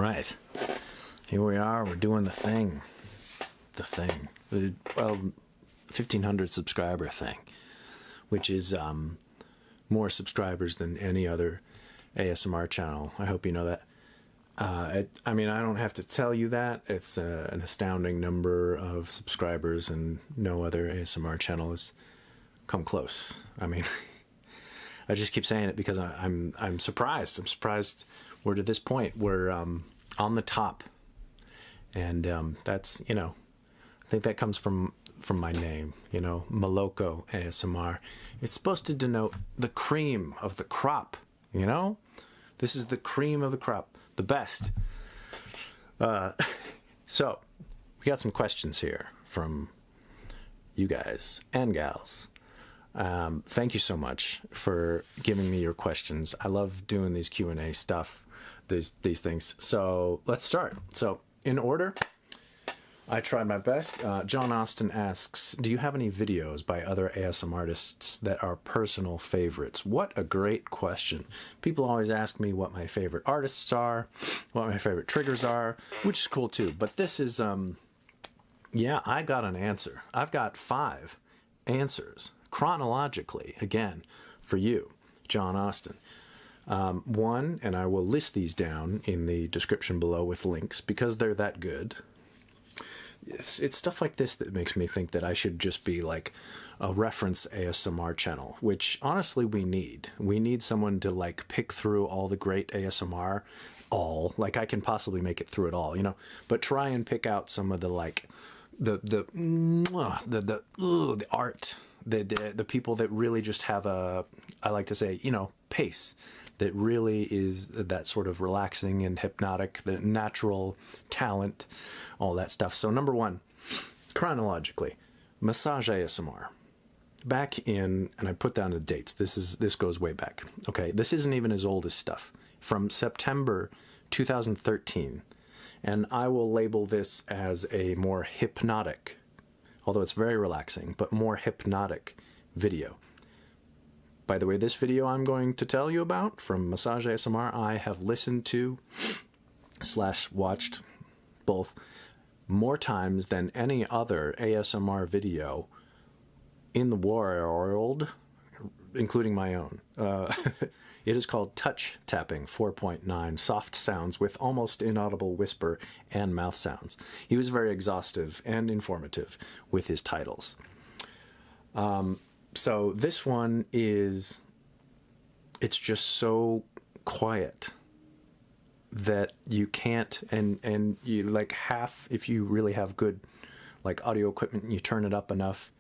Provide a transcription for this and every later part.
right. Here we are. We're doing the thing. The 1,500 subscriber thing, which is more subscribers than any other ASMR channel. I hope you know that. I mean, I don't have to tell you that. It's an astounding number of subscribers, and no other ASMR channel has come close. I mean, I just keep saying it because I'm surprised. I'm surprised we're to this point. We're on the top, and that's, you know, I think that comes from my name, you know, Moloko ASMR. It's supposed to denote the cream of the crop, you know? This is the cream of the crop, the best. So, we got some questions here from you guys and gals. Thank you so much for giving me your questions. I love doing these Q&A stuff, these things. So, let's start. So, in order, I tried my best. John Austin asks, do you have any videos by other ASMR artists that are personal favorites? What a great question. People always ask me what my favorite artists are, what my favorite triggers are, which is cool too. But this is, yeah, I got an answer. I've got 5 answers, chronologically, again, for you, John Austin. One, and I will list these down in the description below with links because they're that good. It's stuff like this that makes me think that I should just be like a reference ASMR channel, which honestly we need. We need someone to like pick through all the great ASMR, like I can possibly make it through it all, you know, but try and pick out some of the like the art, the people that really just have a, I like to say, you know, pace that really is that sort of relaxing and hypnotic, the natural talent, all that stuff. So number 1, chronologically, massage ASMR. Back in, and I put down the dates, this goes way back. Okay, this isn't even as old as stuff. From September 2013, and I will label this as a more hypnotic, although it's very relaxing, but more hypnotic video. By the way, this video I'm going to tell you about from Massage ASMR, I have listened to / watched both more times than any other ASMR video in the world, including my own. It is called Touch Tapping 4.9, soft sounds with almost inaudible whisper and mouth sounds. He was very exhaustive and informative with his titles. So this one is, it's just so quiet that you can't, and you like half, if you really have good like audio equipment and you turn it up enough,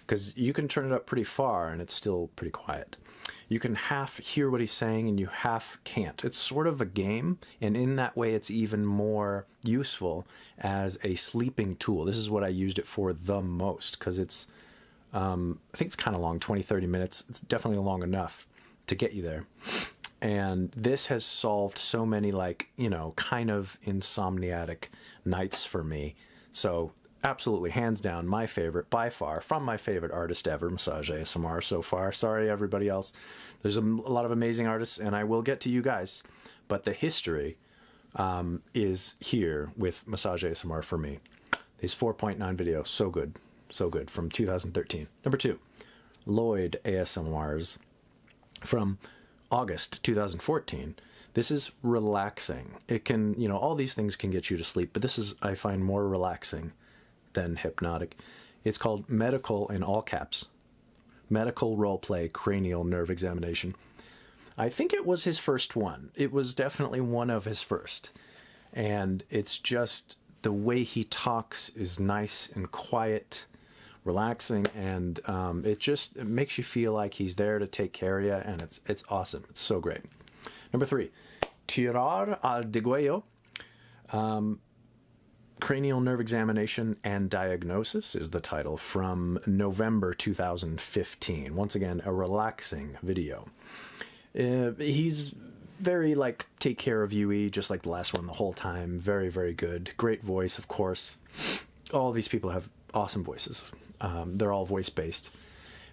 because you can turn it up pretty far and it's still pretty quiet. You can half hear what he's saying and you half can't. It's sort of a game, and in that way it's even more useful as a sleeping tool. This is what I used it for the most, because it's, I think it's kind of long, 20-30 minutes. It's definitely long enough to get you there. And this has solved so many, like, you know, kind of insomniatic nights for me. So absolutely, hands down, my favorite by far, from my favorite artist ever, Massage ASMR so far. Sorry, everybody else. There's a lot of amazing artists, and I will get to you guys. But the history is here with Massage ASMR for me. These 4.9 videos, so good. So good, from 2013. Number 2, Lloyd ASMRs from August 2014. This is relaxing. It can, you know, all these things can get you to sleep, but this is, I find, more relaxing than hypnotic. It's called Medical, in all caps, Medical Roleplay Cranial Nerve Examination. I think it was his first one. It was definitely one of his first. And it's just, the way he talks is nice and quiet, relaxing, and it makes you feel like he's there to take care of you, and it's awesome. It's so great. Number 3, Tirar al Deguello, Cranial Nerve Examination and Diagnosis is the title, from November 2015. Once again, a relaxing video. He's very, like, take care of you-y, just like the last one the whole time. Very, very good. Great voice, of course. All these people have awesome voices. They're all voice-based.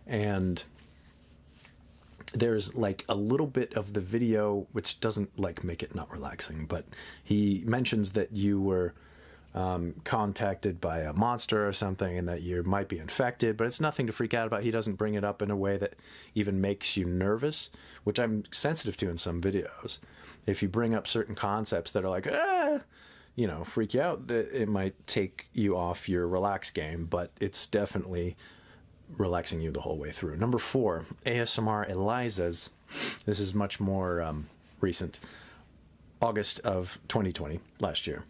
And there's like a little bit of the video which doesn't like make it not relaxing, but he mentions that you were contacted by a monster or something and that you might be infected, but it's nothing to freak out about. He doesn't bring it up in a way that even makes you nervous, which I'm sensitive to in some videos. If you bring up certain concepts that are like, you know, freak you out, it might take you off your relax game, but it's definitely relaxing you the whole way through. Number 4, ASMR Eliza's. This is much more recent. August of 2020, last year.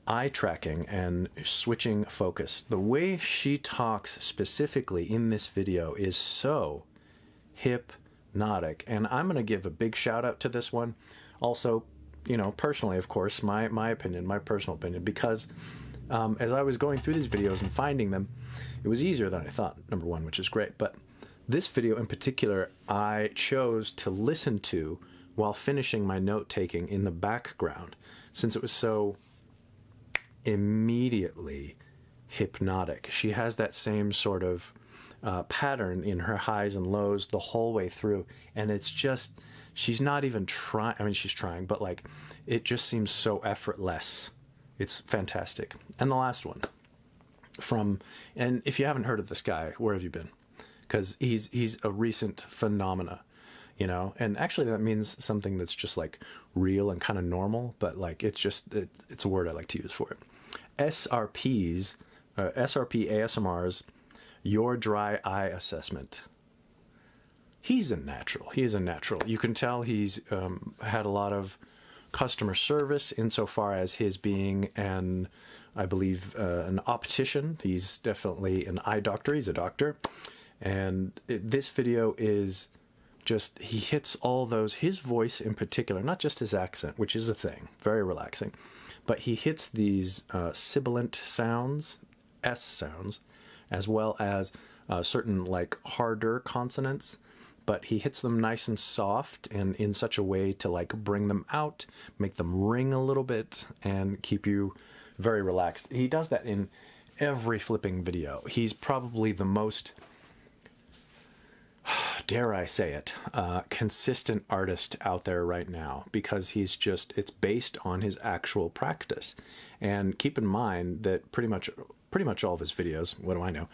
Eye tracking and switching focus. The way she talks specifically in this video is so hypnotic. And I'm going to give a big shout out to this one. Also, you know, personally, of course, my opinion, my personal opinion, because as I was going through these videos and finding them, it was easier than I thought, number 1, which is great. But this video in particular, I chose to listen to while finishing my note-taking in the background, since it was so immediately hypnotic. She has that same sort of pattern in her highs and lows the whole way through, and it's just, she's not even trying. I mean, she's trying, but like, it just seems so effortless. It's fantastic. And the last one from, and if you haven't heard of this guy, where have you been? Because he's a recent phenomena, you know, and actually that means something that's just like real and kind of normal, but like it's just, it's a word I like to use for it. SRP ASMR's Your Dry Eye Assessment. He's a natural. He is a natural. You can tell he's had a lot of customer service insofar as his being an, I believe, an optician. He's definitely an eye doctor. He's a doctor. And this video is just, he hits all those, his voice in particular, not just his accent, which is a thing, very relaxing, but he hits these sibilant sounds, S sounds, as well as certain like harder consonants, but he hits them nice and soft and in such a way to like bring them out, make them ring a little bit, and keep you very relaxed. He does that in every flipping video. He's probably the most, dare I say it, consistent artist out there right now, because he's just, it's based on his actual practice. And keep in mind that pretty much all of his videos, what do I know,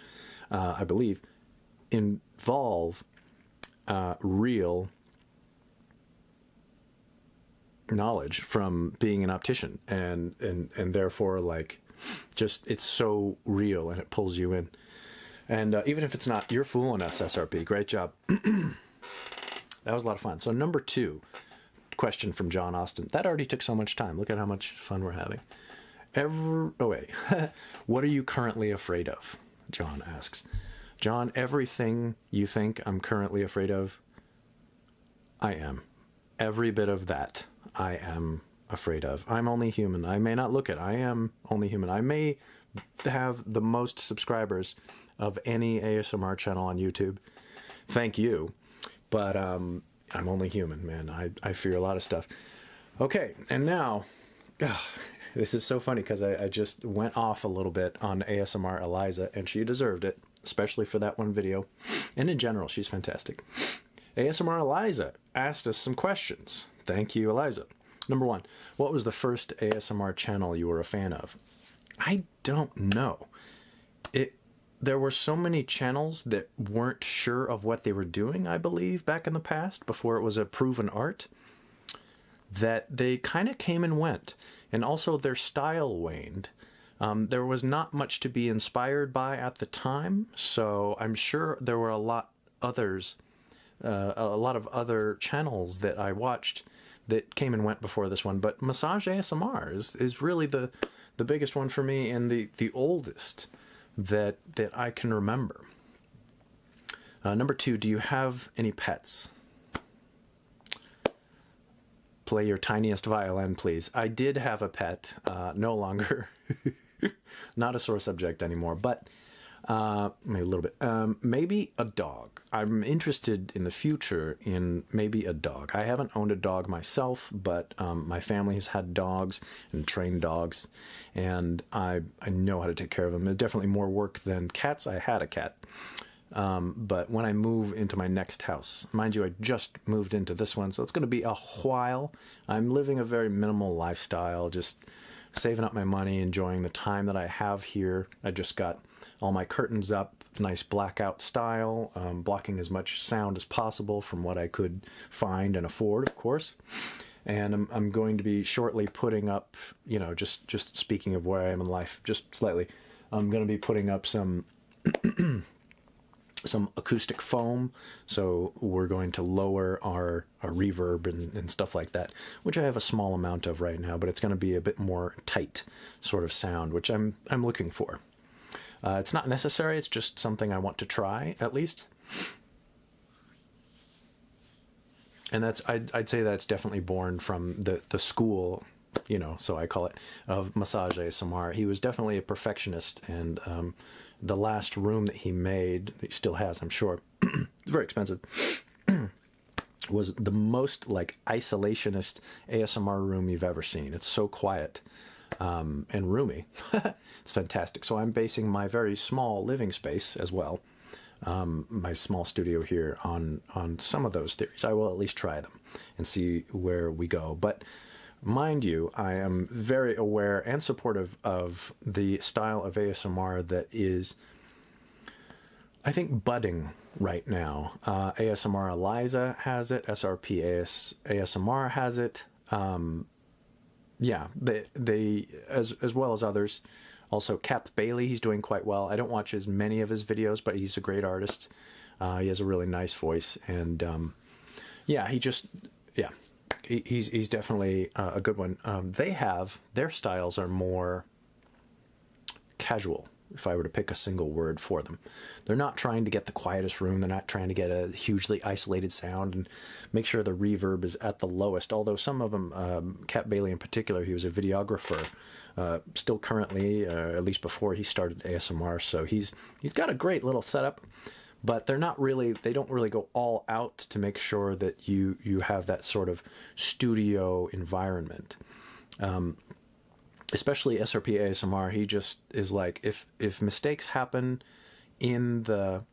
I believe, involve real knowledge from being an optician, and therefore, like, just, it's so real and it pulls you in. And even if it's not, you're fooling us, SRP. Great job. That was a lot of fun. So number 2, question from John Austin. That already took so much time. Look at how much fun we're having. Oh, wait. What are you currently afraid of? John asks. John, everything you think I'm currently afraid of, I am. Every bit of that, I am afraid of. I'm only human. I may not look it. I am only human. I may have the most subscribers of any ASMR channel on YouTube. Thank you. But I'm only human, man. I fear a lot of stuff. Okay, and now, this is so funny because I just went off a little bit on ASMR Eliza, and she deserved it, especially for that one video. And in general, she's fantastic. ASMR Eliza asked us some questions. Thank you, Eliza. Number 1, what was the first ASMR channel you were a fan of? I don't know. There were so many channels that weren't sure of what they were doing, I believe, back in the past, before it was a proven art, that they kind of came and went. And also their style waned. There was not much to be inspired by at the time, so I'm sure there were a lot of other channels that I watched that came and went before this one. But Massage ASMR is really the biggest one for me, and the oldest that I can remember. Number 2, do you have any pets? Play your tiniest violin, please. I did have a pet, no longer. Not a sore subject anymore, but maybe a little bit. Maybe a dog. I'm interested in the future in maybe a dog. I haven't owned a dog myself, but my family has had dogs and trained dogs, and I know how to take care of them. It's definitely more work than cats. I had a cat. But when I move into my next house, mind you, I just moved into this one, so it's going to be a while. I'm living a very minimal lifestyle, just saving up my money, enjoying the time that I have here. I just got all my curtains up, nice blackout style, blocking as much sound as possible from what I could find and afford, of course. And I'm going to be shortly putting up, you know, just speaking of where I am in life, just slightly, I'm going to be putting up some some acoustic foam, so we're going to lower our reverb and stuff like that, which I have a small amount of right now, but it's going to be a bit more tight sort of sound, which I'm looking for. It's not necessary, it's just something I want to try, at least. And that's, I'd say that's definitely born from the school, you know, so I call it, of massage ASMR. He was definitely a perfectionist, and the last room that he made, that he still has, I'm sure, it's very expensive, was the most like isolationist ASMR room you've ever seen. It's so quiet and roomy. It's fantastic. So I'm basing my very small living space as well, my small studio here, on some of those theories. I will at least try them and see where we go. But mind you, I am very aware and supportive of the style of ASMR that is, I think, budding right now. ASMR Eliza has it. SRP ASMR has it. Yeah, they as well as others. Also, Cap Bailey, he's doing quite well. I don't watch as many of his videos, but he's a great artist. He has a really nice voice, and yeah, he's definitely a good one. Their styles are more casual, if I were to pick a single word for them. They're not trying to get the quietest room. They're not trying to get a hugely isolated sound and make sure the reverb is at the lowest. Although some of them, Cap Bailey in particular, he was a videographer, still currently, at least before he started ASMR. So he's got a great little setup, but they don't really go all out to make sure that you have that sort of studio environment. Especially SRP ASMR, he just is like, if mistakes happen in the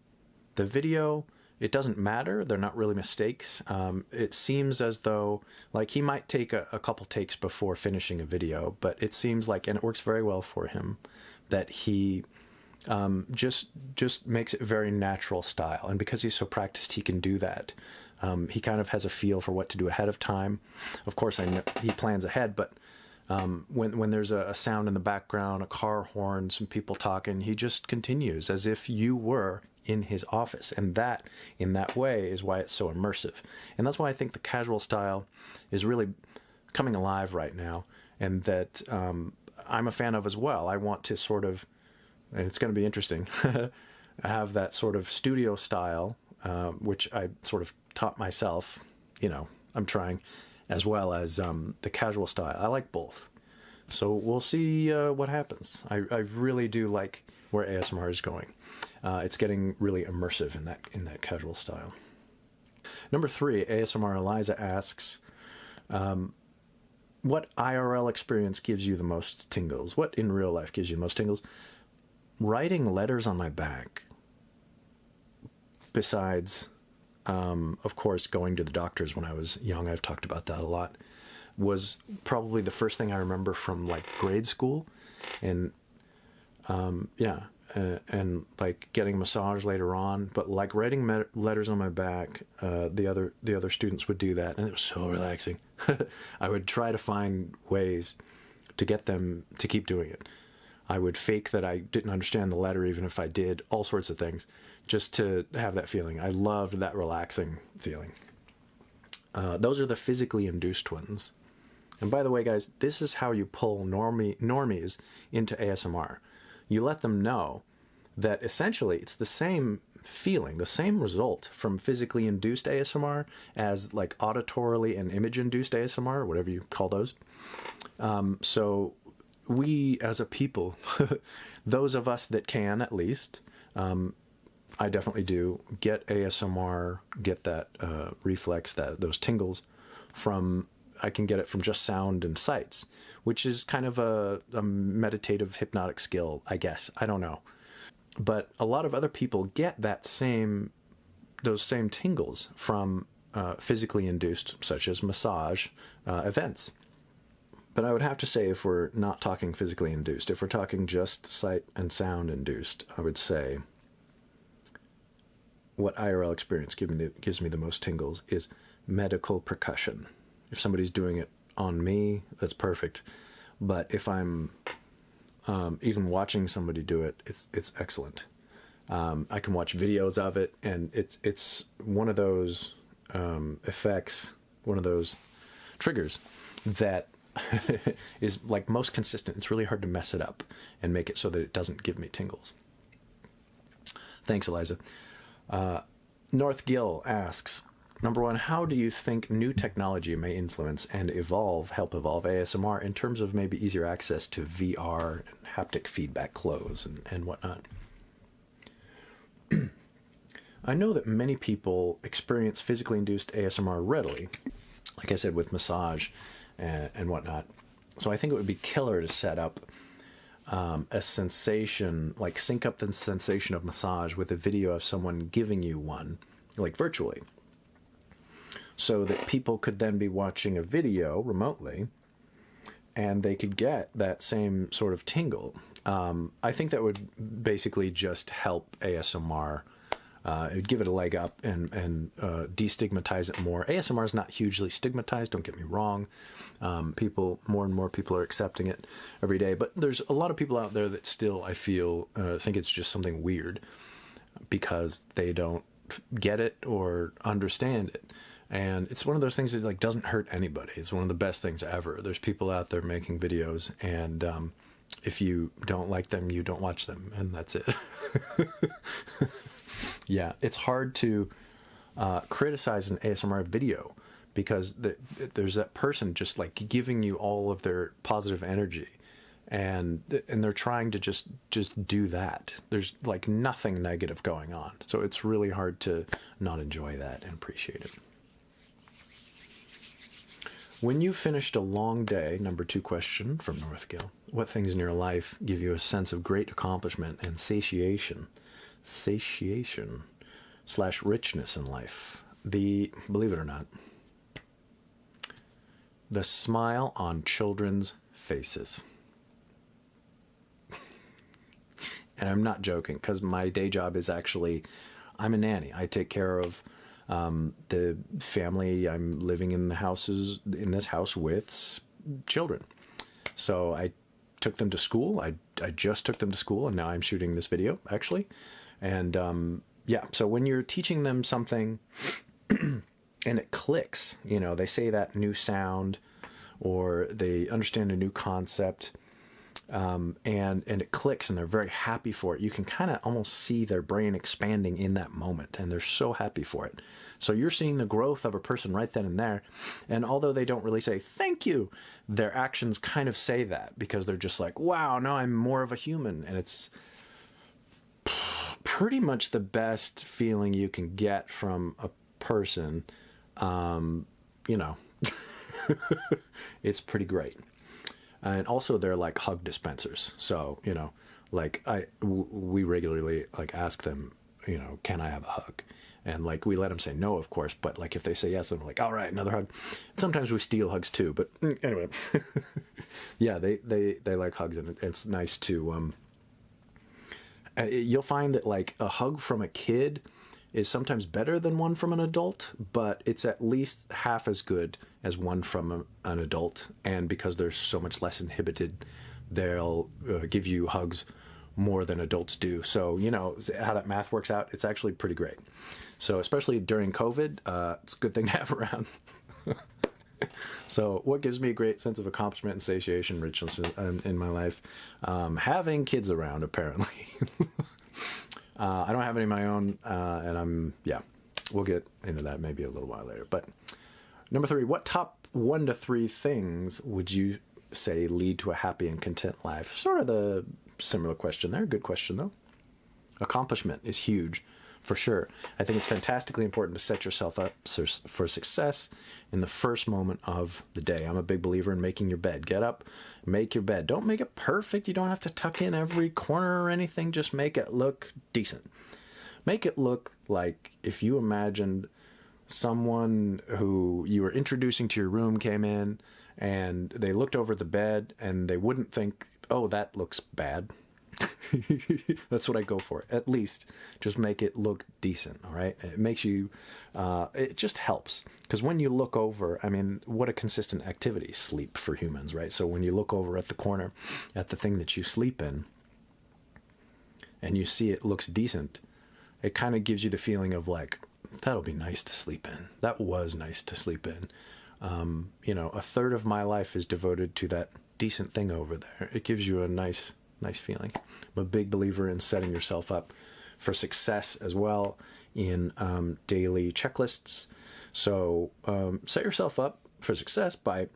video, it doesn't matter. They're not really mistakes. It seems as though, like, he might take a couple takes before finishing a video, but it seems like, and it works very well for him, that he just makes it very natural style. And because he's so practiced, he can do that. He kind of has a feel for what to do ahead of time. Of course, I know he plans ahead, but when there's a sound in the background, a car horn, some people talking, he just continues as if you were in his office. And that, in that way, is why it's so immersive. And that's why I think the casual style is really coming alive right now, and that I'm a fan of as well. I want to sort of, and it's going to be interesting, have that sort of studio style, which I sort of taught myself, you know, I'm trying, as well as the casual style. I like both. So we'll see what happens. I really do like where ASMR is going. It's getting really immersive in that casual style. Number 3, ASMR Eliza asks, what IRL experience gives you the most tingles? What in real life gives you the most tingles? Writing letters on my back. Besides, of course, going to the doctors when I was young, I've talked about that a lot, was probably the first thing I remember from like grade school. And yeah, and like getting a massage later on, but like writing letters on my back, the other students would do that, and it was so relaxing. I would try to find ways to get them to keep doing it. I would fake that I didn't understand the letter, even if I did, all sorts of things, just to have that feeling. I loved that relaxing feeling. Those are the physically induced ones. And by the way, guys, this is how you pull normies into ASMR. You let them know that essentially it's the same feeling, the same result from physically induced ASMR as like auditorily and image-induced ASMR, whatever you call those. So we as a people, those of us that can at least, I definitely do, get ASMR, get that reflex, those tingles from, I can get it from just sound and sights, which is kind of a meditative hypnotic skill, I guess. I don't know. But a lot of other people get those same tingles from physically induced, such as massage events. But I would have to say, if we're not talking physically induced, if we're talking just sight and sound induced, I would say what IRL experience gives me the most tingles is medical percussion. If somebody's doing it on me, that's perfect. But if I'm even watching somebody do it, it's excellent. I can watch videos of it, and it's one of those effects, one of those triggers that is like most consistent. It's really hard to mess it up and make it so that it doesn't give me tingles. Thanks, Eliza. North Gill asks, number one, how do you think new technology may influence and help evolve ASMR in terms of maybe easier access to VR and haptic feedback clothes and whatnot? I know that many people experience physically induced ASMR readily, like I said, with massage and whatnot. So I think it would be killer to set up a sensation, like sync up the sensation of massage with a video of someone giving you one, like virtually, so that people could then be watching a video remotely and they could get that same sort of tingle. I think that would basically just help ASMR. It would give it a leg up and destigmatize it more. ASMR is not hugely stigmatized, don't get me wrong. More and more people are accepting it every day. But there's a lot of people out there that still, I feel, think it's just something weird because they don't get it or understand it. And it's one of those things that like doesn't hurt anybody. It's one of the best things ever. There's people out there making videos, and if you don't like them, you don't watch them, and that's it. Yeah, it's hard to criticize an ASMR video because there's that person just like giving you all of their positive energy, and they're trying to just do that. There's like nothing negative going on, so it's really hard to not enjoy that and appreciate it. When you finished a long day, number 2 question from North Gill, what things in your life give you a sense of great accomplishment and satiation / richness in life? Believe it or not, the smile on children's faces. And I'm not joking, because my day job is actually, I'm a nanny. I take care of the family. I'm living in this house with children. So I took them to school. I just took them to school, and now I'm shooting this video, actually. And yeah, so when you're teaching them something and it clicks, you know, they say that new sound or they understand a new concept, and it clicks and they're very happy for it. You can kind of almost see their brain expanding in that moment, and they're so happy for it. So you're seeing the growth of a person right then and there. And although they don't really say thank you, their actions kind of say that, because they're just like, wow, now I'm more of a human. And it's pretty much the best feeling you can get from a person. You know, it's pretty great. And also they're like hug dispensers. So, you know, like we regularly like ask them, you know, can I have a hug? And like we let them say no, of course, but like if they say yes, then we're like, all right, another hug. Sometimes we steal hugs too, but anyway. Yeah, they like hugs, and it's nice to you'll find that like a hug from a kid is sometimes better than one from an adult, but it's at least half as good as one from an adult. And because they're so much less inhibited, they'll give you hugs more than adults do. So, you know, how that math works out, it's actually pretty great. So especially during COVID, it's a good thing to have around. So what gives me a great sense of accomplishment and satiation, richness in my life? Having kids around, apparently. I don't have any of my own, and we'll get into that maybe a little while later. But number 3, what top 1 to 3 things would you say lead to a happy and content life? Sort of the similar question there. Good question, though. Accomplishment is huge for sure. I think it's fantastically important to set yourself up for success in the first moment of the day. I'm a big believer in making your bed. Get up, make your bed. Don't make it perfect. You don't have to tuck in every corner or anything. Just make it look decent. Make it look like if you imagined someone who you were introducing to your room came in and they looked over the bed and they wouldn't think, oh, that looks bad. That's what I go for. At least just make it look decent. All right. It makes you, it just helps. Because when you look over, I mean, what a consistent activity, sleep for humans, right? So when you look over at the corner at the thing that you sleep in and you see it looks decent, it kind of gives you the feeling of like, that'll be nice to sleep in. That was nice to sleep in. You know, a third of my life is devoted to that decent thing over there. It gives you a nice feeling. I'm a big believer in setting yourself up for success as well in daily checklists. So set yourself up for success by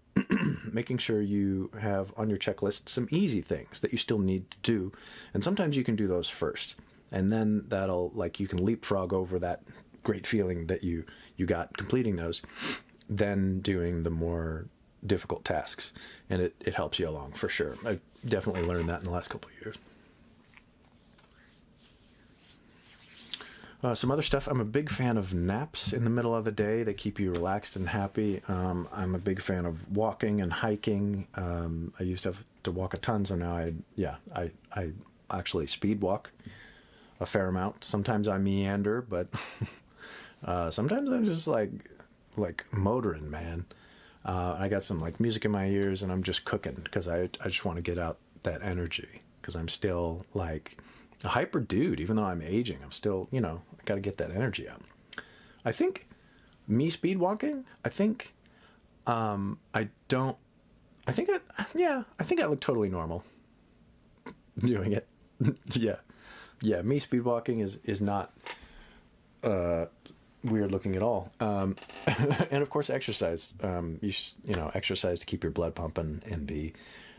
making sure you have on your checklist some easy things that you still need to do. And sometimes you can do those first. And then that'll, like, you can leapfrog over that great feeling that you got completing those, then doing the more difficult tasks, and it helps you along for sure. I've definitely learned that in the last couple of years. Some other stuff. I'm a big fan of naps in the middle of the day. They keep you relaxed and happy. I'm a big fan of walking and hiking. I used to have to walk a ton, so now I actually speed walk a fair amount. Sometimes I meander, but sometimes I'm just like motoring, man. I got some like music in my ears and I'm just cooking because I just want to get out that energy because I'm still like a hyper dude. Even though I'm aging, I'm still, you know, I got to get that energy out. I think me speed walking, I think I think I look totally normal doing it. Yeah, me speed walking is not weird looking at all. And of course, exercise. You know, exercise to keep your blood pumping and be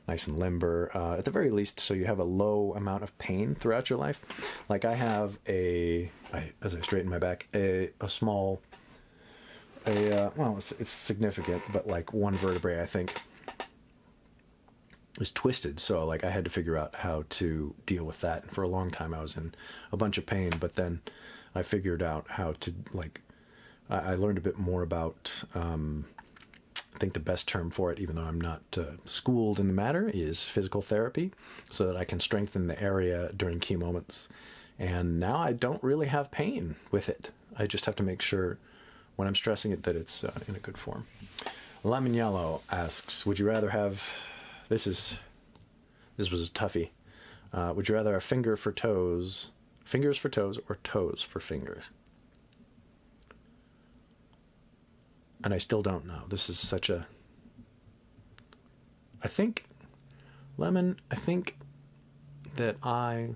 nice and limber, at the very least, so you have a low amount of pain throughout your life. Like I have as I straighten my back, a small, well, it's significant, but like one vertebrae, I think, is twisted. So like I had to figure out how to deal with that. For a long time I was in a bunch of pain, but then I figured out how to, like, I learned a bit more about, I think the best term for it, even though I'm not schooled in the matter, is physical therapy, so that I can strengthen the area during key moments. And now I don't really have pain with it. I just have to make sure when I'm stressing it that it's in a good form. Lemon Yellow asks, would you rather have, this was a toughie. Would you rather have fingers for toes, or toes for fingers? And I still don't know. This is such a... I think, Lemon, I think that I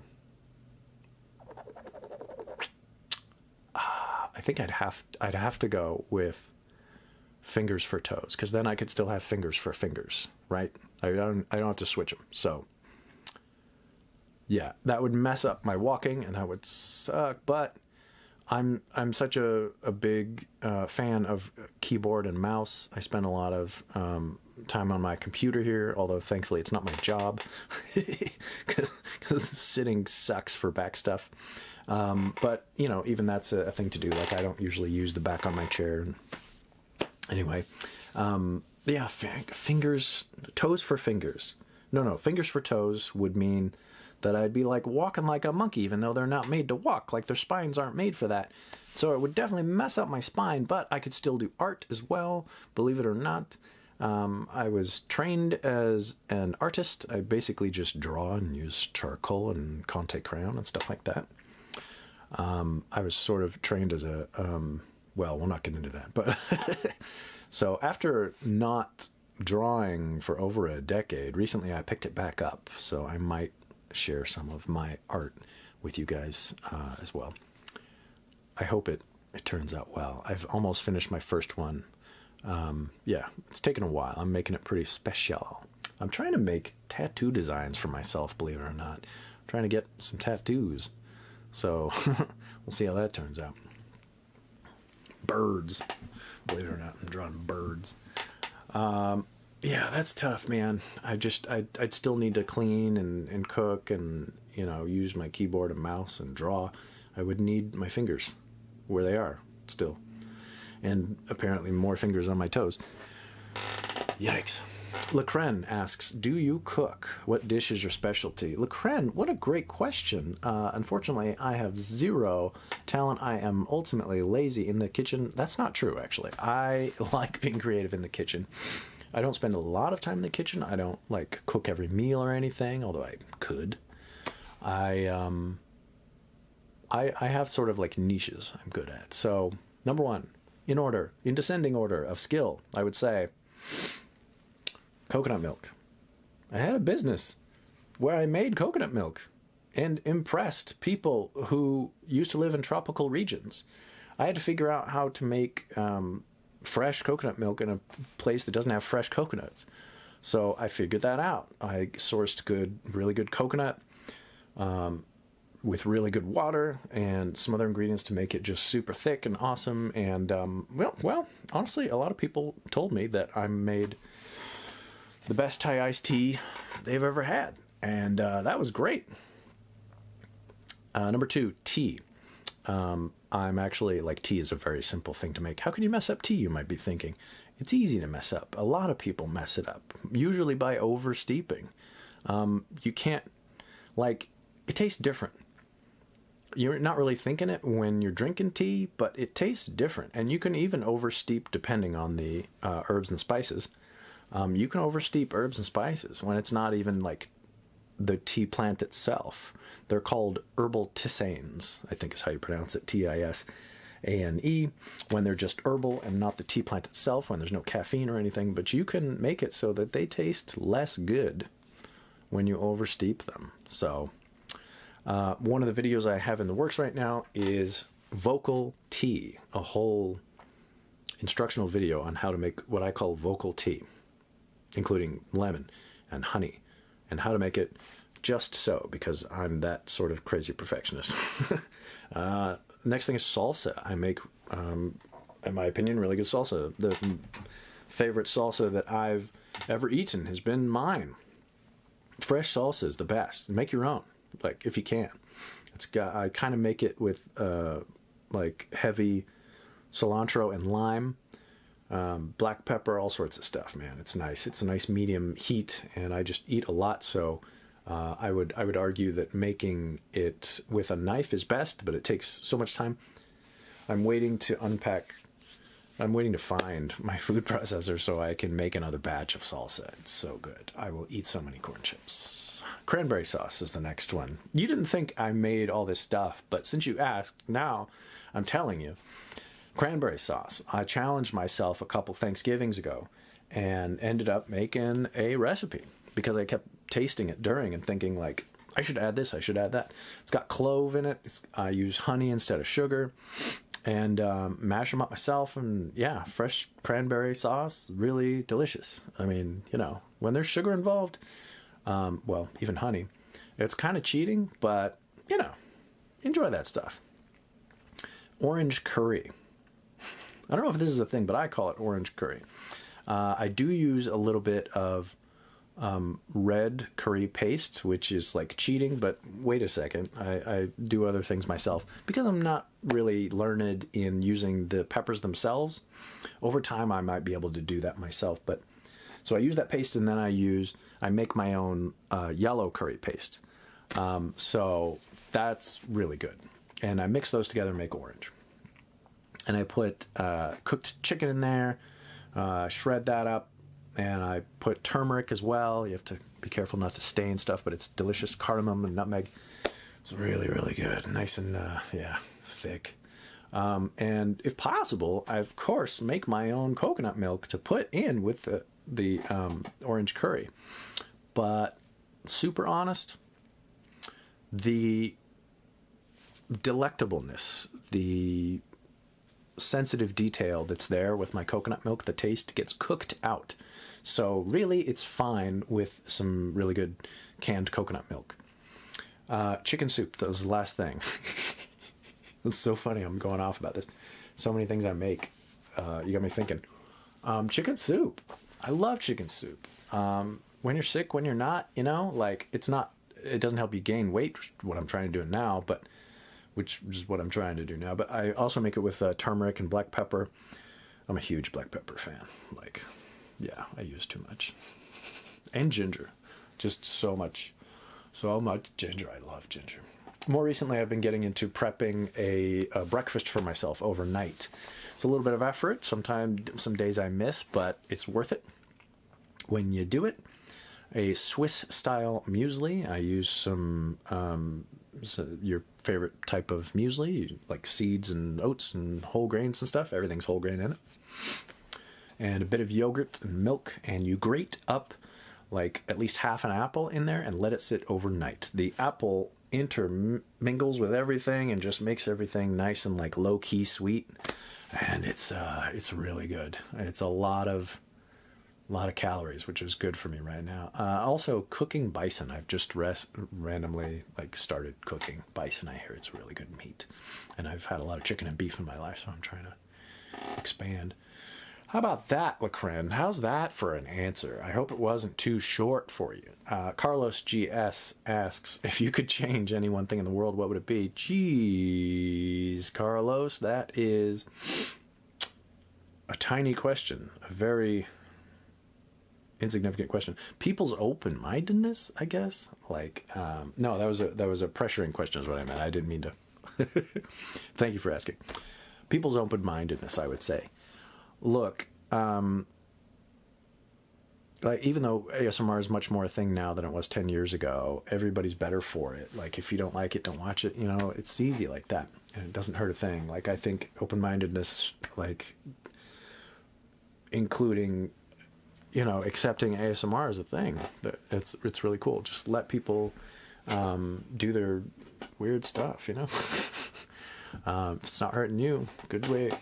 think I'd have to go with fingers for toes, because then I could still have fingers for fingers, right? I don't have to switch them. So yeah, that would mess up my walking and that would suck, but I'm such a big fan of keyboard and mouse. I spend a lot of time on my computer here, although thankfully it's not my job because sitting sucks for back stuff. But, you know, even that's a thing to do. Like, I don't usually use the back on my chair. Anyway, yeah, fingers, toes for fingers. No, fingers for toes would mean that I'd be like walking like a monkey, even though they're not made to walk. Like, their spines aren't made for that. So it would definitely mess up my spine, but I could still do art as well, believe it or not. I was trained as an artist. I basically just draw and use charcoal and Conte crayon and stuff like that. I was sort of trained as a, well, we'll not get into that, but so after not drawing for over a decade, recently I picked it back up, so I might share some of my art with you guys as well. I hope it turns out well. I've almost finished my first one. Yeah, it's taken a while. I'm making it pretty special. I'm trying to make tattoo designs for myself, believe it or not. I'm trying to get some tattoos. So we'll see how that turns out. Birds. Believe it or not, I'm drawing birds. Yeah, that's tough, man. I'd still need to clean and cook and, you know, use my keyboard and mouse and draw. I would need my fingers where they are still. And apparently more fingers on my toes. Yikes. LeCrenn asks, do you cook? What dish is your specialty? LeCrenn, what a great question. Unfortunately, I have zero talent. I am ultimately lazy in the kitchen. That's not true, actually. I like being creative in the kitchen. I don't spend a lot of time in the kitchen. I don't like cook every meal or anything, although I could. I have sort of like niches I'm good at. So, number one, in descending order of skill, I would say coconut milk. I had a business where I made coconut milk and impressed people who used to live in tropical regions. I had to figure out how to make fresh coconut milk in a place that doesn't have fresh coconuts. So I figured that out. I sourced really good coconut with really good water and some other ingredients to make it just super thick and awesome. And well, honestly, a lot of people told me that I made the best Thai iced tea they've ever had. And that was great. Number two, tea. I'm actually, like, tea is a very simple thing to make. How can you mess up tea, you might be thinking? It's easy to mess up. A lot of people mess it up, usually by over steeping. You can't, like, it tastes different. You're not really thinking it when you're drinking tea, but it tastes different. And you can even oversteep depending on the herbs and spices. You can oversteep herbs and spices when it's not even like the tea plant itself. They're called herbal tisanes, I think is how you pronounce it, Tisane, when they're just herbal and not the tea plant itself, when there's no caffeine or anything. But you can make it so that they taste less good when you oversteep them. So one of the videos I have in the works right now is vocal tea, a whole instructional video on how to make what I call vocal tea, including lemon and honey, and how to make it just so, because I'm that sort of crazy perfectionist. Next thing is salsa. I make, in my opinion, really good salsa. The favorite salsa that I've ever eaten has been mine. Fresh salsa is the best. Make your own, like, if you can. I kind of make it with like heavy cilantro and lime, black pepper, all sorts of stuff, man. It's nice. It's a nice medium heat, and I just eat a lot, so I would argue that making it with a knife is best, but it takes so much time. I'm waiting to find my food processor so I can make another batch of salsa. It's so good. I will eat so many corn chips. Cranberry sauce is the next one. You didn't think I made all this stuff, but since you asked, now I'm telling you. Cranberry sauce. I challenged myself a couple Thanksgivings ago and ended up making a recipe because I kept tasting it during and thinking, like, I should add this, I should add that. It's got clove in it. I use honey instead of sugar, and mash them up myself. And yeah, fresh cranberry sauce, really delicious. I mean, you know, when there's sugar involved, well, even honey, it's kind of cheating, but, you know, enjoy that stuff. Orange curry. I don't know if this is a thing, but I call it orange curry. I do use a little bit of red curry paste, which is like cheating, but wait a second. I do other things myself because I'm not really learned in using the peppers themselves. Over time, I might be able to do that myself. But so I use that paste, and then I make my own yellow curry paste. So that's really good. And I mix those together and make orange. And I put cooked chicken in there, shred that up, and I put turmeric as well. You have to be careful not to stain stuff, but it's delicious. Cardamom and nutmeg. It's really, really good. Nice and, yeah, thick. And if possible, I, of course, make my own coconut milk to put in with the orange curry. But super honest, the delectableness, the sensitive detail that's there with my coconut milk, the taste gets cooked out. So really, it's fine with some really good canned coconut milk. Chicken soup. That was the last thing. It's so funny. I'm going off about this. So many things I make. You got me thinking. Chicken soup. I love chicken soup. When you're sick, when you're not, you know, like it doesn't help you gain weight, what I'm trying to do now, but which is what I'm trying to do now. But I also make it with turmeric and black pepper. I'm a huge black pepper fan. Like, yeah, I use too much. And ginger. Just so much ginger. I love ginger. More recently, I've been getting into prepping a breakfast for myself overnight. It's a little bit of effort. Sometimes, some days I miss, but it's worth it when you do it. A Swiss-style muesli. I use some your favorite type of muesli, like seeds and oats and whole grains and stuff. Everything's whole grain in it. And a bit of yogurt and milk, and you grate up like at least half an apple in there and let it sit overnight. The apple intermingles with everything and just makes everything nice and like low-key sweet. And it's really good. It's a lot of calories, which is good for me right now. Also, cooking bison. I've just randomly like started cooking bison. I hear it's really good meat, and I've had a lot of chicken and beef in my life, so I'm trying to expand. How about that, LeCrenn? How's that for an answer? I hope it wasn't too short for you. Carlos GS asks, if you could change any one thing in the world, what would it be? Jeez, Carlos, that is a tiny question. A very insignificant question. People's open-mindedness, I guess. Like, no, that was a pressuring question is what I meant. I didn't mean to. Thank you for asking. People's open-mindedness, I would say. Look, like even though ASMR is much more a thing now than it was 10 years ago, everybody's better for it. Like, if you don't like it, don't watch it. You know, it's easy like that, and it doesn't hurt a thing. Like, I think open-mindedness, like, including, you know, accepting ASMR as a thing, it's really cool. Just let people do their weird stuff, you know. If it's not hurting you, good way.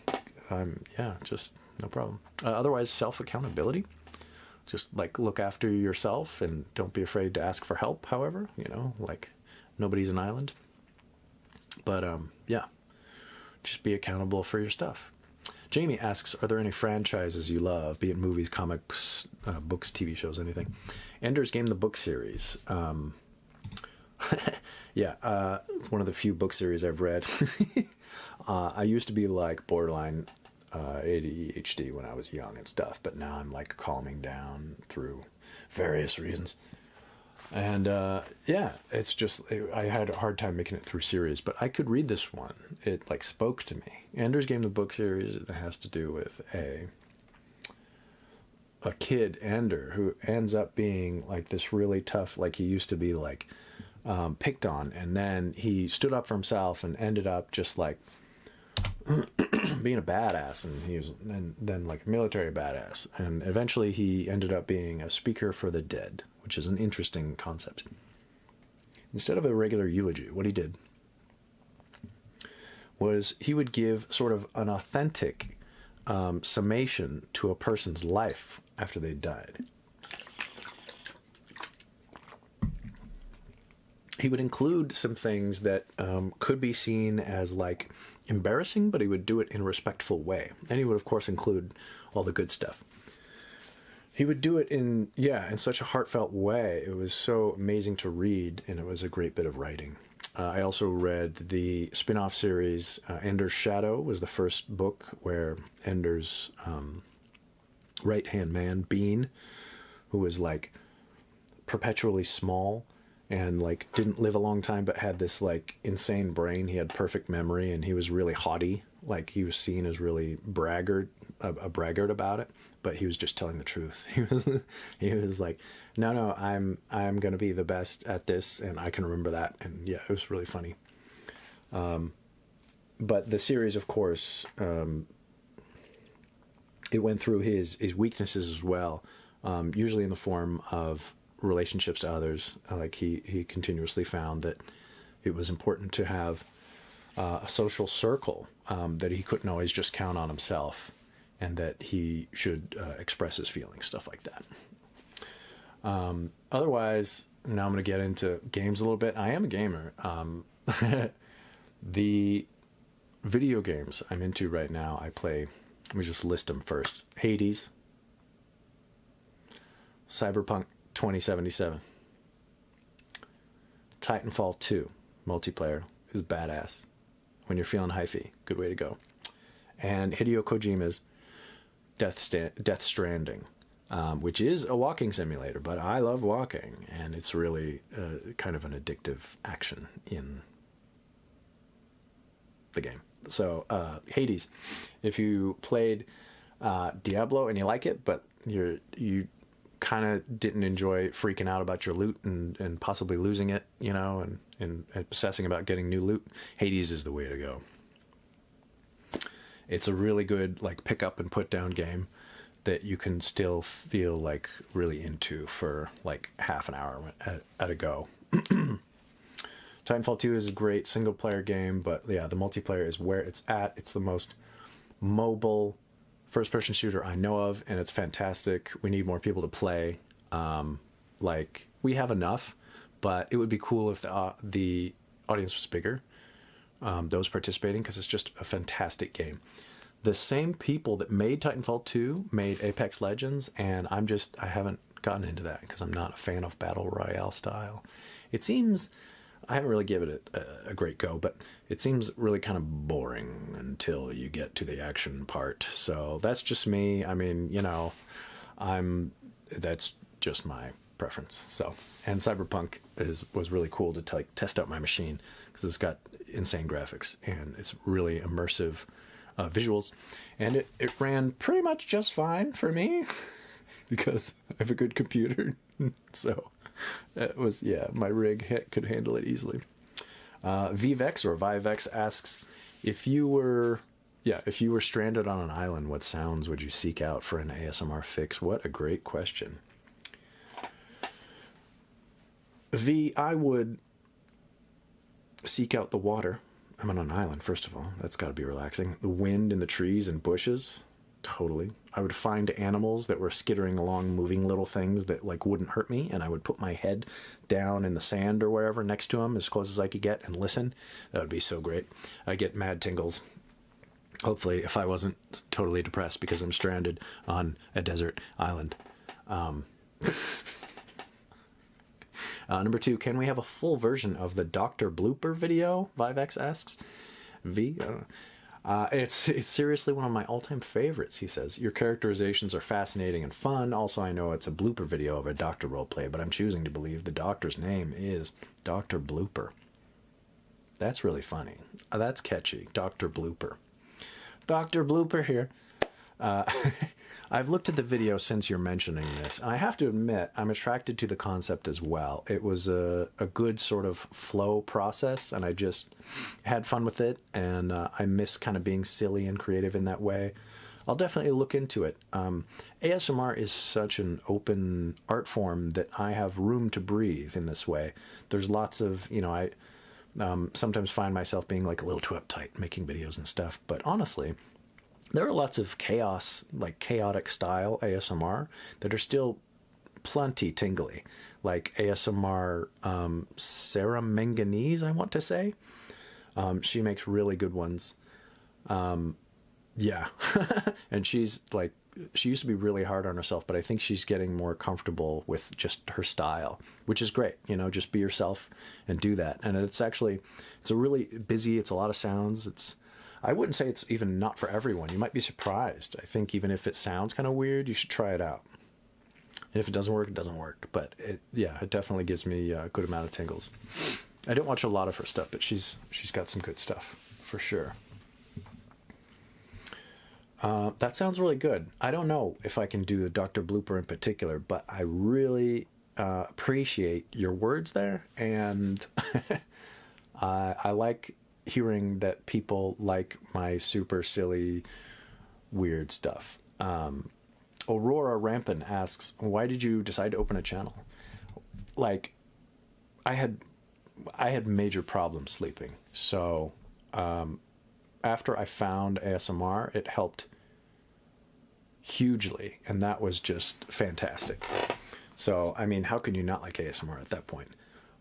Yeah, just no problem. Otherwise, self-accountability. Just like look after yourself and don't be afraid to ask for help. However, you know, like nobody's an island. But yeah, just be accountable for your stuff. Jamie asks, are there any franchises you love, be it movies, comics, books, TV shows, anything? Ender's Game, the book series. Yeah, it's one of the few book series I've read. I used to be like borderline ADHD when I was young and stuff, but now I'm like calming down through various reasons. And yeah, it's just, I had a hard time making it through series, but I could read this one. It like spoke to me. Ender's Game, the book series, it has to do with a kid, Ender, who ends up being like this really tough, like he used to be like picked on, and then he stood up for himself and ended up just like being a badass, and he was then like a military badass, and eventually he ended up being a speaker for the dead, which is an interesting concept. Instead of a regular eulogy, what he did was he would give sort of an authentic summation to a person's life after they died. He would include some things that could be seen as like embarrassing, but he would do it in a respectful way. And he would, of course, include all the good stuff. He would do it in such a heartfelt way. It was so amazing to read, and it was a great bit of writing. I also read the spin-off series, Ender's Shadow was the first book, where Ender's right-hand man, Bean, who was like perpetually small and like didn't live a long time but had this like insane brain. He had perfect memory, and he was really haughty. Like, he was seen as really a braggart about it, but he was just telling the truth. He was like, no, I'm going to be the best at this, and I can remember that. And yeah, it was really funny. But the series, of course, it went through his weaknesses as well, usually in the form of relationships to others. Like he continuously found that it was important to have a social circle, that he couldn't always just count on himself, and that he should express his feelings, stuff like that. Otherwise, now I'm going to get into games a little bit. I am a gamer. The video games I'm into right now, I play, let me just list them first. Hades, Cyberpunk 2077, Titanfall 2, multiplayer is badass. When you're feeling hyphy, good way to go. And Hideo Kojima's Death Stranding, which is a walking simulator, but I love walking, and it's really kind of an addictive action in the game. So Hades, if you played Diablo and you like it, but you kind of didn't enjoy freaking out about your loot and possibly losing it, you know, and obsessing about getting new loot, Hades is the way to go. It's a really good like pick up and put down game that you can still feel like really into for like half an hour at a go. Titanfall 2 is a great single player game, but yeah, the multiplayer is where it's at. It's the most mobile first person shooter I know of, and it's fantastic. We need more people to play. Like we have enough, but it would be cool if the audience was bigger, those participating, because it's just a fantastic game. The same people that made Titanfall 2 made Apex Legends, and I haven't gotten into that because I'm not a fan of Battle Royale style. It seems, I haven't really given it a great go, but it seems really kind of boring until you get to the action part. So that's just me. I mean, you know, that's just my preference. So, and Cyberpunk was really cool to test out my machine because it's got insane graphics and it's really immersive visuals, and it ran pretty much just fine for me because I have a good computer. So it was, yeah, my rig could handle it easily. Vexx or Vivexx asks, if you were stranded on an island, what sounds would you seek out for an ASMR fix? What a great question. I would seek out the water. I'm on an island, first of all. That's got to be relaxing. The wind in the trees and bushes, totally. I would find animals that were skittering along, moving little things that like wouldn't hurt me, and I would put my head down in the sand or wherever next to them, as close as I could get, and listen. That would be so great. I get mad tingles. Hopefully, if I wasn't totally depressed because I'm stranded on a desert island. Number 2, can we have a full version of the Dr. Blooper video? Vivexx asks. I don't know. It's seriously one of my all-time favorites, he says. Your characterizations are fascinating and fun. Also, I know it's a blooper video of a doctor roleplay, but I'm choosing to believe the doctor's name is Dr. Blooper. That's really funny. That's catchy. Dr. Blooper. Dr. Blooper here. I've looked at the video since you're mentioning this, and I have to admit I'm attracted to the concept as well. It was a good sort of flow process, and I just had fun with it, and I miss kind of being silly and creative in that way. I'll definitely look into it. ASMR is such an open art form that I have room to breathe in this way. There's lots of, you know, I sometimes find myself being like a little too uptight making videos and stuff, but honestly, there are lots of chaos, like chaotic style ASMR that are still plenty tingly, like ASMR Sarah Manganese, I want to say. She makes really good ones. Yeah. And she's like, she used to be really hard on herself, but I think she's getting more comfortable with just her style, which is great. You know, just be yourself and do that. And it's a really busy, it's a lot of sounds. I wouldn't say it's even not for everyone. You might be surprised. I think even if it sounds kind of weird, you should try it out. And if it doesn't work, it doesn't work. But it definitely gives me a good amount of tingles. I don't watch a lot of her stuff, but she's got some good stuff for sure. That sounds really good. I don't know if I can do a Dr. Blooper in particular, but I really appreciate your words there, and I like hearing that people like my super silly, weird stuff. Aurora Rampin asks, why did you decide to open a channel? Like, I had major problems sleeping. So after I found ASMR, it helped hugely, and that was just fantastic. So, I mean, how can you not like ASMR at that point?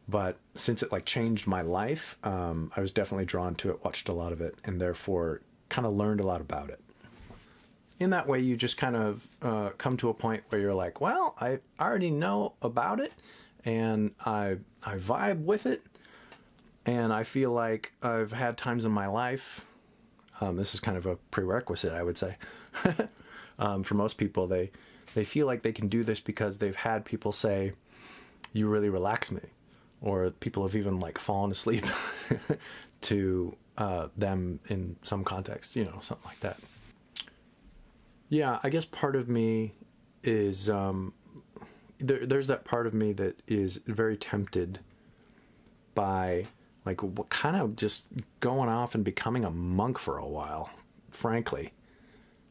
But since it like changed my life, I was definitely drawn to it, watched a lot of it, and therefore kind of learned a lot about it. In that way, you just kind of come to a point where you're like, well, I already know about it, and I vibe with it, and I feel like I've had times in my life, this is kind of a prerequisite, I would say. For most people, they feel like they can do this because they've had people say, you really relax me. Or people have even like fallen asleep to them in some context, you know, something like that. Yeah, I guess part of me is, there's that part of me that is very tempted by like what kind of just going off and becoming a monk for a while, frankly.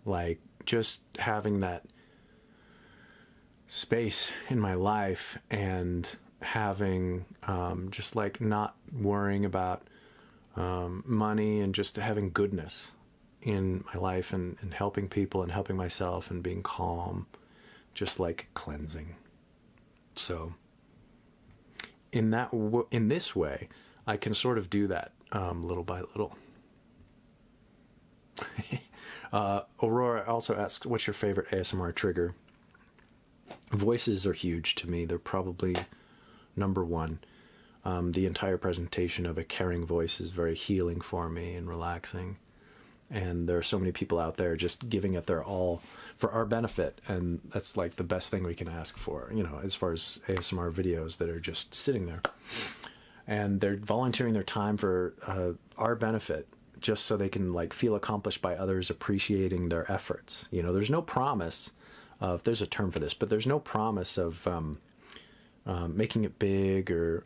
Like just having that space in my life and having just like not worrying about money and just having goodness in my life and helping people and helping myself and being calm, just like cleansing. So in this way, I can sort of do that little by little. Aurora also asks, what's your favorite ASMR trigger? Voices are huge to me. They're probably number one. The entire presentation of a caring voice is very healing for me and relaxing. And there are so many people out there just giving it their all for our benefit. And that's like the best thing we can ask for, you know, as far as ASMR videos that are just sitting there. And they're volunteering their time for our benefit, just so they can like feel accomplished by others appreciating their efforts. You know, there's no promise of, there's a term for this, but there's no promise of making it big or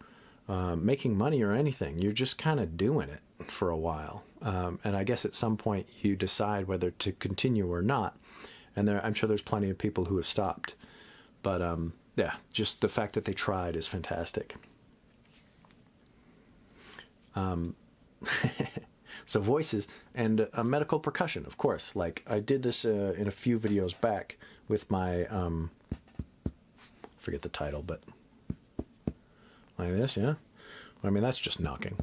making money or anything. You're just kind of doing it for a while. And I guess at some point you decide whether to continue or not. And I'm sure there's plenty of people who have stopped. But yeah, just the fact that they tried is fantastic. So voices and medical percussion, of course. Like I did this in a few videos back with my, forget the title, but like this, yeah. I mean, that's just knocking.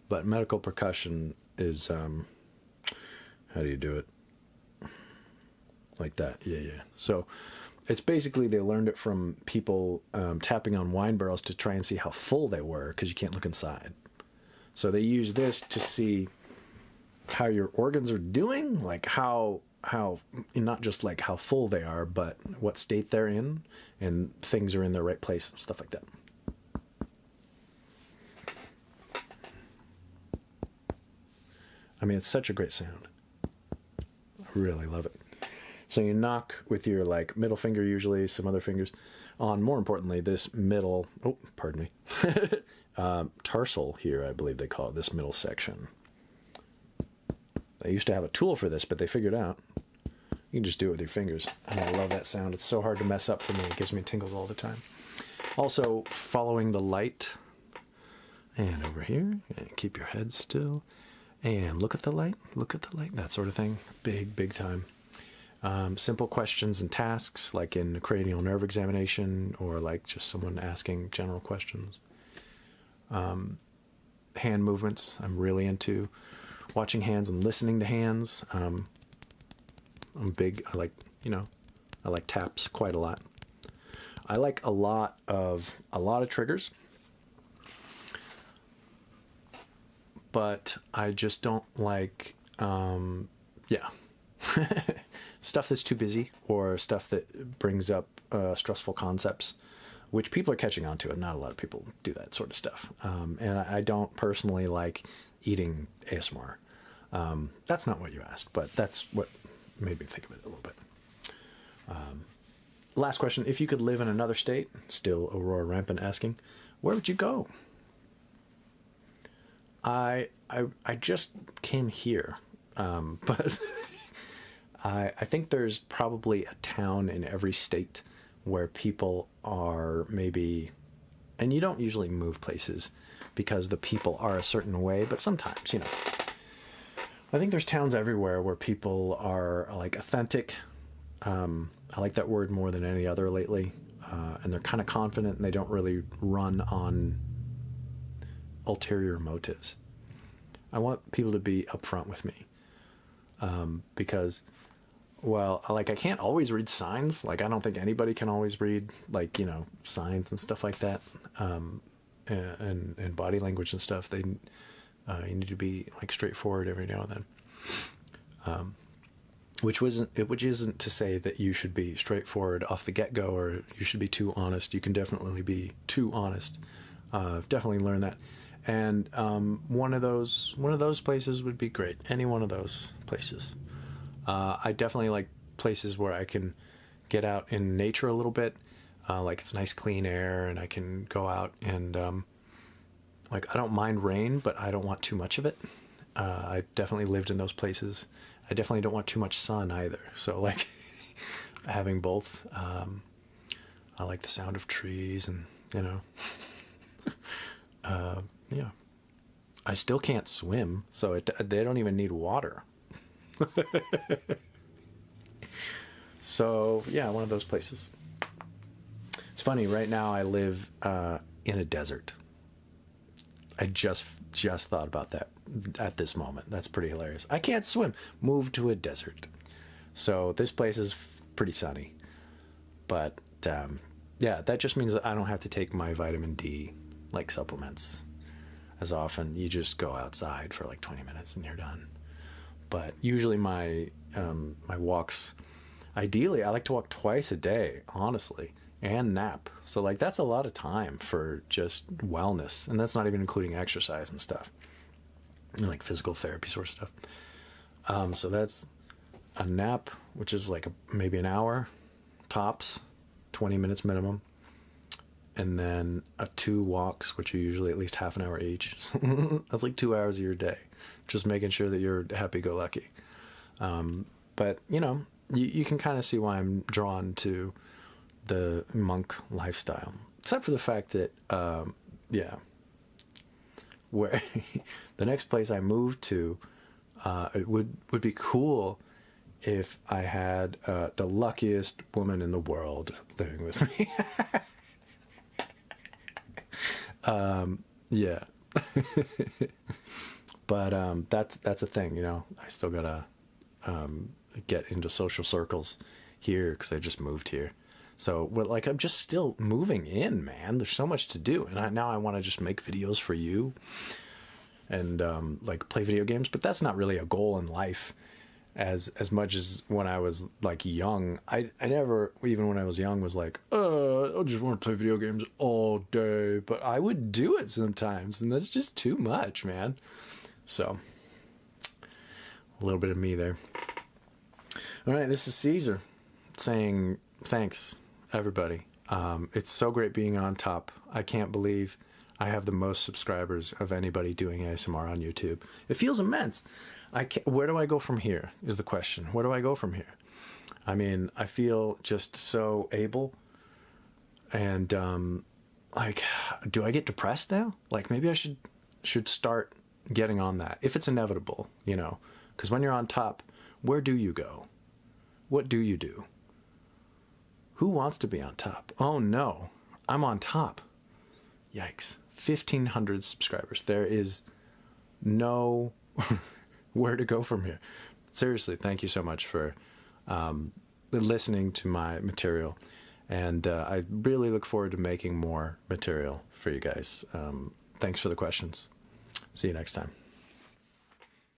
But medical percussion is, how do you do it? Like that, yeah. So it's basically they learned it from people tapping on wine barrels to try and see how full they were, because you can't look inside. So they use this to see how your organs are doing, like how not just like how full they are, but what state they're in, and things are in their right place and stuff like that. I mean, it's such a great sound. I really love it. So you knock with your like middle finger, usually some other fingers, on, more importantly, this middle, oh, pardon me, tarsal here, I believe they call it, this middle section. They used to have a tool for this, but they figured out you can just do it with your fingers. And I love that sound. It's so hard to mess up for me. It gives me tingles all the time. Also, following the light. And over here, and keep your head still. And look at the light, that sort of thing. Big time. Simple questions and tasks, like in a cranial nerve examination, or like just someone asking general questions. Hand movements, I'm really into watching hands and listening to hands. I'm big, I like taps quite a lot. I like a lot of triggers, but I just don't like, stuff that's too busy, or stuff that brings up stressful concepts, which people are catching on to, and not a lot of people do that sort of stuff. And I don't personally like eating ASMR. That's not what you asked, but that's what made me think of it a little bit. Last question. If you could live in another state, still Aurora Rampin asking, where would you go? I just came here, but I think there's probably a town in every state where people are maybe, and you don't usually move places because the people are a certain way, but sometimes, you know, I think there's towns everywhere where people are like authentic, I like that word more than any other lately. And they're kind of confident, and they don't really run on ulterior motives. I want people to be upfront with me, because, well, like, I can't always read signs. Like, I don't think anybody can always read, like, you know, signs and stuff like that, and body language and stuff. You need to be, like, straightforward every now and then. Which isn't to say that you should be straightforward off the get-go, or you should be too honest. You can definitely be too honest. I've definitely learned that. And one of those places would be great. Any one of those places. I definitely like places where I can get out in nature a little bit. Like, it's nice clean air, and I can go out and like, I don't mind rain, but I don't want too much of it. I definitely lived in those places. I definitely don't want too much sun either. So, like, having both. I like the sound of trees, and, you know, yeah. I still can't swim, so they don't even need water. So, yeah, one of those places. It's funny, right now I live in a desert. I just thought about that at this moment. That's pretty hilarious. I can't swim. Move to a desert. So this place is pretty sunny. But yeah, that just means that I don't have to take my vitamin D, like, supplements as often. You just go outside for like 20 minutes and you're done. But usually my walks, ideally, I like to walk twice a day, honestly, and nap. So, like, that's a lot of time for just wellness, and that's not even including exercise and stuff, and, like, physical therapy sort of stuff. So that's a nap, which is like maybe an hour tops, 20 minutes minimum, and then 2 walks, which are usually at least half an hour each. That's like 2 hours of your day, just making sure that you're happy-go-lucky. But, you know, you can kind of see why I'm drawn to the monk lifestyle, except for the fact that, yeah, where the next place I moved to, it would be cool if I had the luckiest woman in the world living with me. Yeah. But that's a thing, you know. I still gotta get into social circles here because I just moved here. So, but, like, I'm just still moving in, man. There's so much to do, and now I want to just make videos for you and like, play video games. But that's not really a goal in life, as much as when I was, like, young. I never, even when I was young, was like, I just want to play video games all day. But I would do it sometimes, and that's just too much, man. So, a little bit of me there. All right, this is Caesar saying thanks, everybody. It's so great being on top. I can't believe I have the most subscribers of anybody doing ASMR on YouTube. It feels immense. Where do I go from here is the question. Where do I go from here? I mean, I feel just so able. And, like, do I get depressed now? Like, maybe I should start getting on that, if it's inevitable, you know. Because when you're on top, where do you go? What do you do? Who wants to be on top? Oh no, I'm on top. Yikes. 1,500 subscribers. There is no where to go from here. Seriously, thank you so much for listening to my material. And I really look forward to making more material for you guys. Thanks for the questions. See you next time.